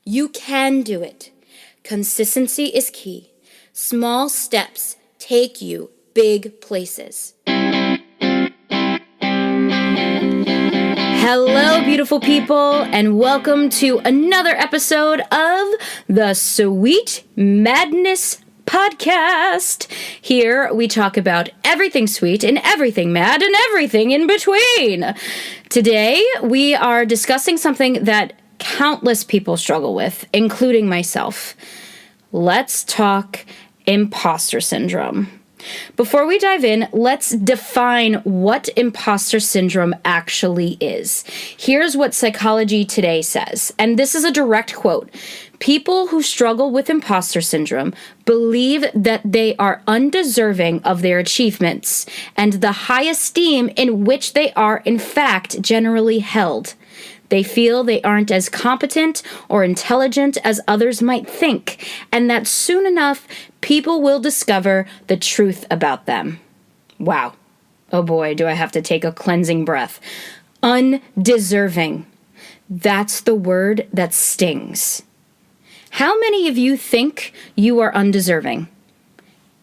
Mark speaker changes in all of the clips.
Speaker 1: You can do it. Consistency is key. Small steps take you big places. Hello, beautiful people, and welcome to another episode of the Sweet Madness Podcast. Here we talk about everything sweet and everything mad and everything in between. Today we are discussing something that countless people struggle with, including myself. Let's talk imposter syndrome. Before we dive in, let's define what imposter syndrome actually is. Here's what Psychology Today says, and this is a direct quote. People who struggle with imposter syndrome believe that they are undeserving of their achievements and the high esteem in which they are in fact generally held. They feel they aren't as competent or intelligent as others might think, and that soon enough, people will discover the truth about them. Wow. Oh boy, do I have to take a cleansing breath. Undeserving. That's the word that stings. How many of you think you are undeserving?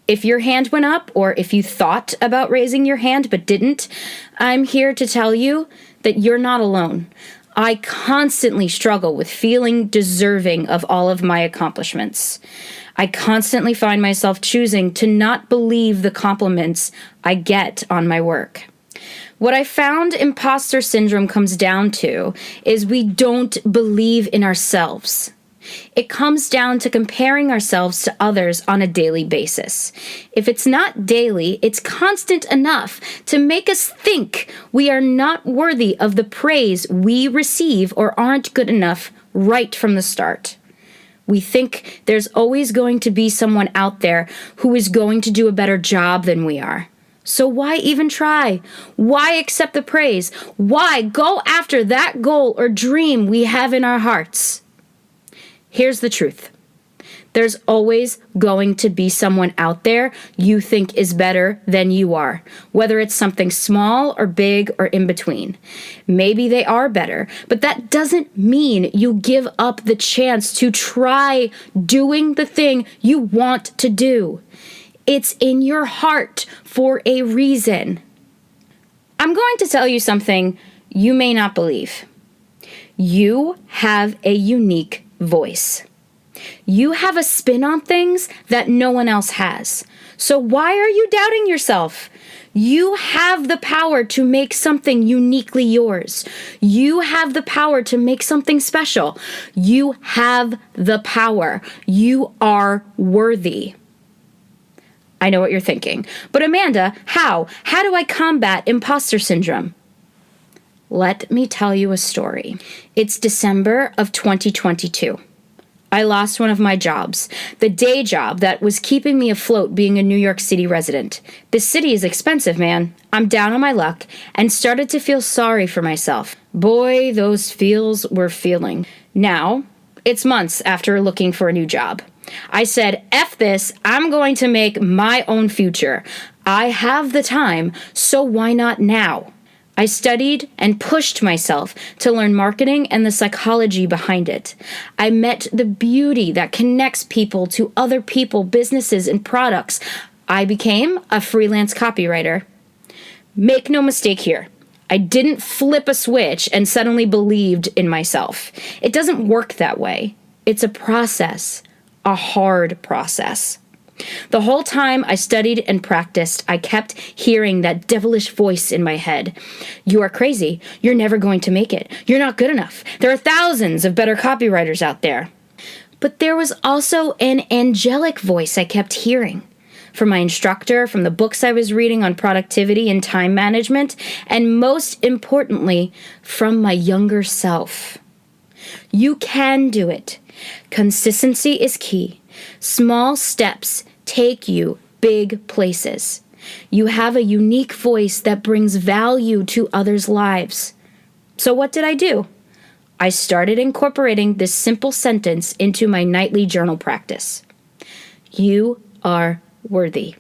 Speaker 1: If your hand went up, or if you thought about raising your hand but didn't, I'm here to tell you that you're not alone. I constantly struggle with feeling deserving of all of my accomplishments. I constantly find myself choosing to not believe the compliments I get on my work. What I found imposter syndrome comes down to is we don't believe in ourselves. It comes down to comparing ourselves to others on a daily basis. If it's not daily, it's constant enough to make us think we are not worthy of the praise we receive or aren't good enough right from the start. We think there's always going to be someone out there who is going to do a better job than we are. So why even try? Why accept the praise? Why go after that goal or dream we have in our hearts? Here's the truth. There's always going to be someone out there you think is better than you are, whether it's something small or big or in between. Maybe they are better, but that doesn't mean you give up the chance to try doing the thing you want to do. It's in your heart for a reason. I'm going to tell you something you may not believe. You have a unique voice. You have a spin on things that no one else has. So why are you doubting yourself? You have the power to make something uniquely yours. You have the power to make something special. You have the power. You are worthy. I know what you're thinking. But Amanda, how? How do I combat imposter syndrome? Let me tell you a story. It's December of 2022. I lost one of my jobs, the day job that was keeping me afloat being a New York City resident. This city is expensive, man. I'm down on my luck and started to feel sorry for myself. Boy, those feels were feeling. Now, it's months after looking for a new job. I said, F this, I'm going to make my own future. I have the time, so why not now? I studied and pushed myself to learn marketing and the psychology behind it. I met the beauty that connects people to other people, businesses, and products. I became a freelance copywriter. Make no mistake here. I didn't flip a switch and suddenly believed in myself. It doesn't work that way. It's a process, a hard process. The whole time I studied and practiced, I kept hearing that devilish voice in my head. You are crazy. You're never going to make it. You're not good enough. There are thousands of better copywriters out there. But there was also an angelic voice I kept hearing. From my instructor, from the books I was reading on productivity and time management, and most importantly, from my younger self. You can do it. Consistency is key. Small steps take you big places. You have a unique voice that brings value to others' lives. So what did I do? I started incorporating this simple sentence into my nightly journal practice. You are worthy.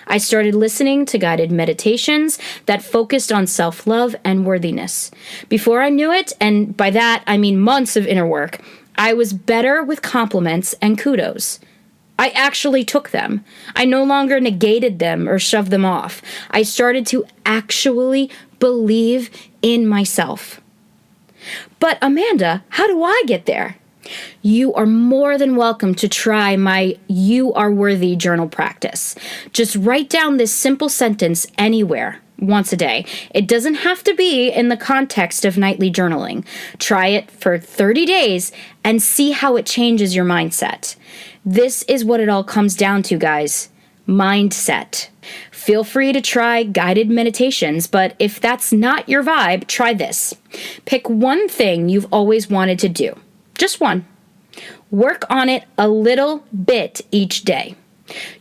Speaker 1: I started listening to guided meditations that focused on self-love and worthiness. Before I knew it, and by that I mean months of inner work, I was better with compliments and kudos. I actually took them. I no longer negated them or shoved them off. I started to actually believe in myself. But Amanda, how do I get there? You are more than welcome to try my You Are Worthy journal practice. Just write down this simple sentence anywhere, once a day. It doesn't have to be in the context of nightly journaling. Try it for 30 days and see how it changes your mindset. This is what it all comes down to, guys. Mindset. Feel free to try guided meditations, but if that's not your vibe, try this. Pick one thing you've always wanted to do. Just one. Work on it a little bit each day.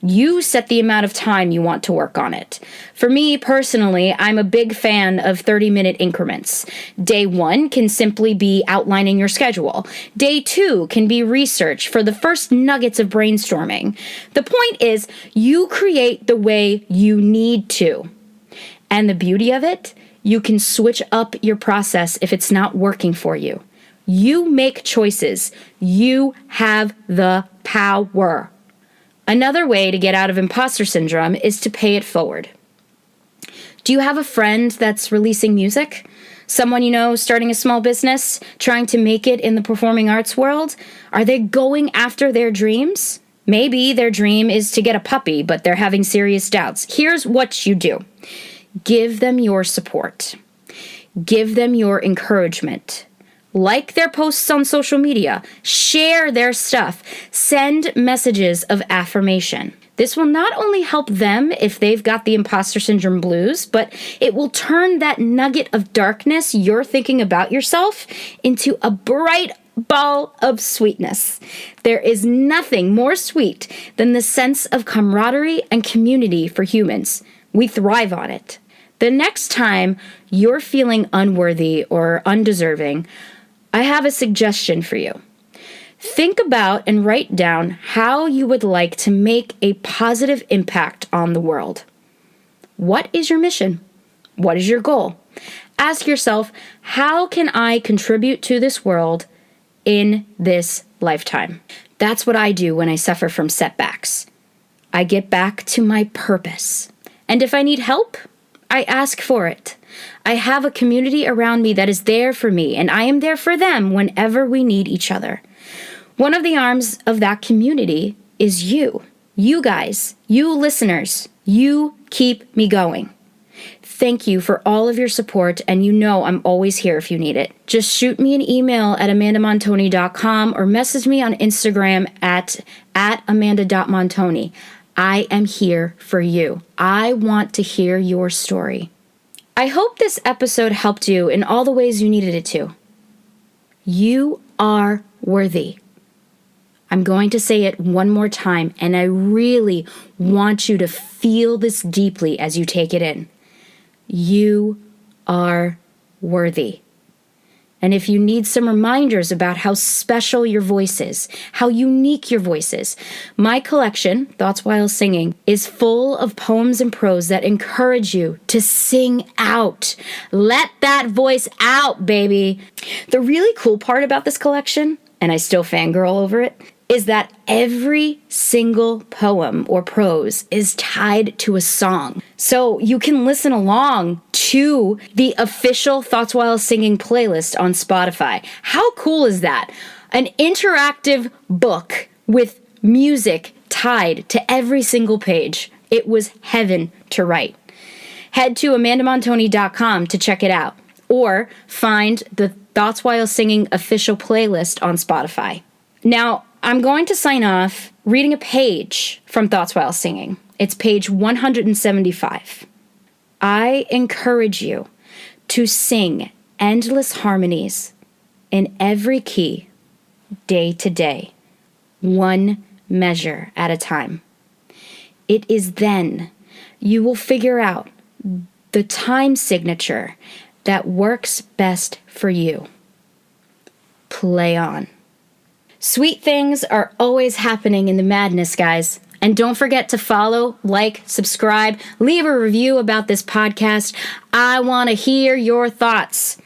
Speaker 1: You set the amount of time you want to work on it. For me personally, I'm a big fan of 30-minute increments. Day 1 can simply be outlining your schedule. Day 2 can be research for the first nuggets of brainstorming. The point is, you create the way you need to. And the beauty of it, you can switch up your process if it's not working for you. You make choices. You have the power. Another way to get out of imposter syndrome is to pay it forward. Do you have a friend that's releasing music? Someone you know starting a small business, trying to make it in the performing arts world? Are they going after their dreams? Maybe their dream is to get a puppy, but they're having serious doubts. Here's what you do. Give them your support. Give them your encouragement. Like their posts on social media, share their stuff, send messages of affirmation. This will not only help them if they've got the imposter syndrome blues, but it will turn that nugget of darkness you're thinking about yourself into a bright ball of sweetness. There is nothing more sweet than the sense of camaraderie and community for humans. We thrive on it. The next time you're feeling unworthy or undeserving, I have a suggestion for you. Think about and write down how you would like to make a positive impact on the world. What is your mission? What is your goal? Ask yourself, how can I contribute to this world in this lifetime? That's what I do when I suffer from setbacks. I get back to my purpose. And if I need help, I ask for it. I have a community around me that is there for me, and I am there for them whenever we need each other. One of the arms of that community is you. You guys, you listeners, you keep me going. Thank you for all of your support, and you know I'm always here if you need it. Just shoot me an email at amandamontoni.com or message me on Instagram at amanda.montoni. I am here for you. I want to hear your story. I hope this episode helped you in all the ways you needed it to. You are worthy. I'm going to say it one more time, and I really want you to feel this deeply as you take it in. You are worthy. And if you need some reminders about how special your voice is, how unique your voice is, my collection, Thoughts While Singing, is full of poems and prose that encourage you to sing out. Let that voice out, baby. The really cool part about this collection, and I still fangirl over it, is that every single poem or prose is tied to a song. So you can listen along to the official Thoughts While Singing playlist on Spotify. How cool is that? An interactive book with music tied to every single page. It was heaven to write. Head to amandamontoni.com to check it out, or find the Thoughts While Singing official playlist on Spotify. Now, I'm going to sign off reading a page from Thoughts While Singing. It's page 175. I encourage you to sing endless harmonies in every key, day to day, one measure at a time. It is then you will figure out the time signature that works best for you. Play on. Sweet things are always happening in the madness, guys. And don't forget to follow, like, subscribe, leave a review about this podcast. I want to hear your thoughts.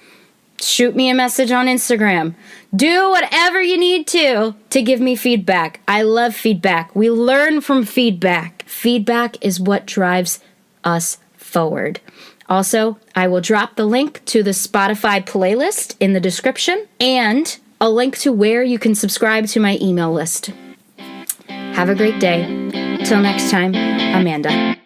Speaker 1: Shoot me a message on Instagram. Do whatever you need to give me feedback. I love feedback. We learn from feedback. Feedback is what drives us forward. Also, I will drop the link to the Spotify playlist in the description and a link to where you can subscribe to my email list. Have a great day. Till next time, Amanda.